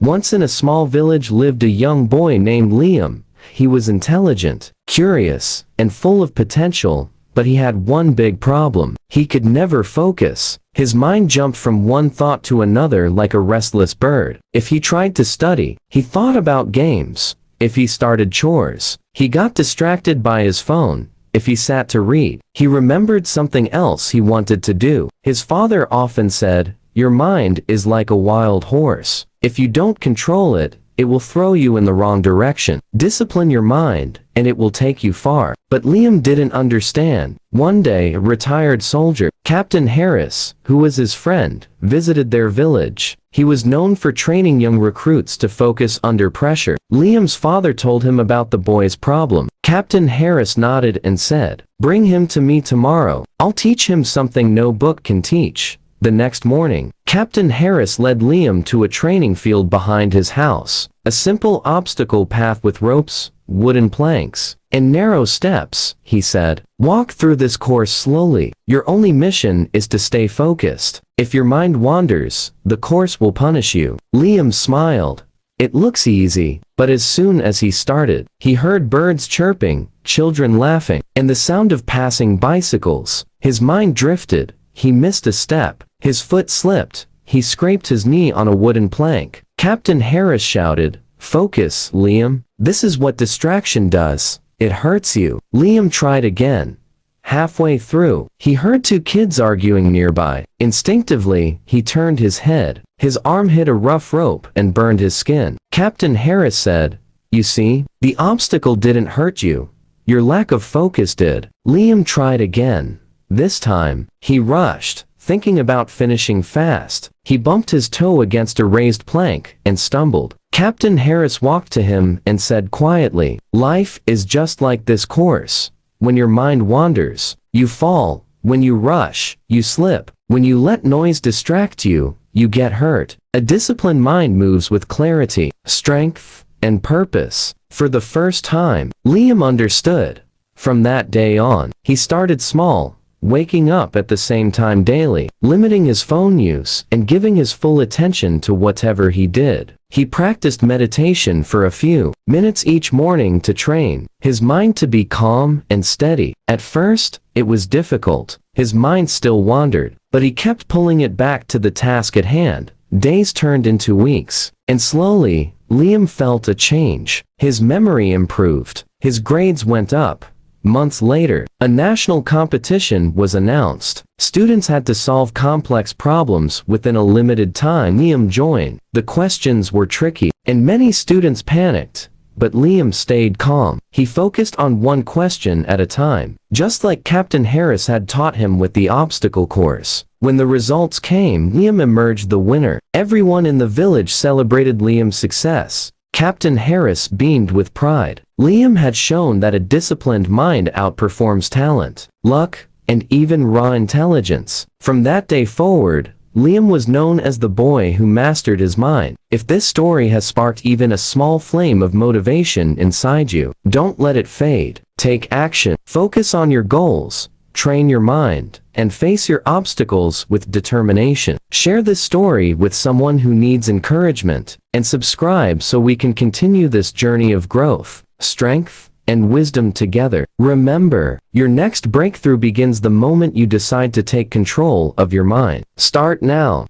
Once in a small village lived a young boy named Liam. He was intelligent, curious, and full of potential, but he had one big problem. He could never focus. His mind jumped from one thought to another like a restless bird. If he tried to study, he thought about games. If he started chores, he got distracted by his phone. If he sat to read, he remembered something else he wanted to do. His father often said, "Your mind is like a wild horse. If you don't control it, it will throw you in the wrong direction. Discipline your mind, and it will take you far." But Liam didn't understand. One day, a retired soldier, Captain Harris, who was his friend, visited their village. He was known for training young recruits to focus under pressure. Liam's father told him about the boy's problem. Captain Harris nodded and said, "Bring him to me tomorrow. I'll teach him something no book can teach." The next morning, Captain Harris led Liam to a training field behind his house. A simple obstacle path with ropes, wooden planks, and narrow steps, he said. "Walk through this course slowly. Your only mission is to stay focused. If your mind wanders, the course will punish you." Liam smiled. It looks easy, but as soon as he started, he heard birds chirping, children laughing, and the sound of passing bicycles. His mind drifted. He missed a step. His foot slipped. He scraped his knee on a wooden plank. Captain Harris shouted, "Focus, Liam. This is what distraction does. It hurts you." Liam tried again. Halfway through, he heard two kids arguing nearby. Instinctively, he turned his head. His arm hit a rough rope and burned his skin. Captain Harris said, "You see, the obstacle didn't hurt you. Your lack of focus did." Liam tried again. This time, he rushed, thinking about finishing fast. He bumped his toe against a raised plank and stumbled. Captain Harris walked to him and said quietly, "Life is just like this course. When your mind wanders, you fall. When you rush, you slip. When you let noise distract you, you get hurt." A disciplined mind moves with clarity, strength, and purpose. For the first time, Liam understood. From that day on, he started small, waking up at the same time daily, limiting his phone use, and giving his full attention to whatever he did. He practiced meditation for a few minutes each morning to train his mind to be calm and steady. At first, it was difficult. His mind still wandered, but he kept pulling it back to the task at hand. Days turned into weeks, and slowly, Liam felt a change. His memory improved. His grades went up. Months later, a national competition was announced. Students had to solve complex problems within a limited time. Liam joined. The questions were tricky, and many students panicked. But Liam stayed calm. He focused on one question at a time, just like Captain Harris had taught him with the obstacle course. When the results came, Liam emerged the winner. Everyone in the village celebrated Liam's success. Captain Harris beamed with pride. Liam had shown that a disciplined mind outperforms talent, luck, and even raw intelligence. From that day forward, Liam was known as the boy who mastered his mind. If this story has sparked even a small flame of motivation inside you, don't let it fade. Take action, focus on your goals, train your mind, and face your obstacles with determination. Share this story with someone who needs encouragement, and subscribe so we can continue this journey of growth, strength, and wisdom together. Remember, your next breakthrough begins the moment you decide to take control of your mind. Start now.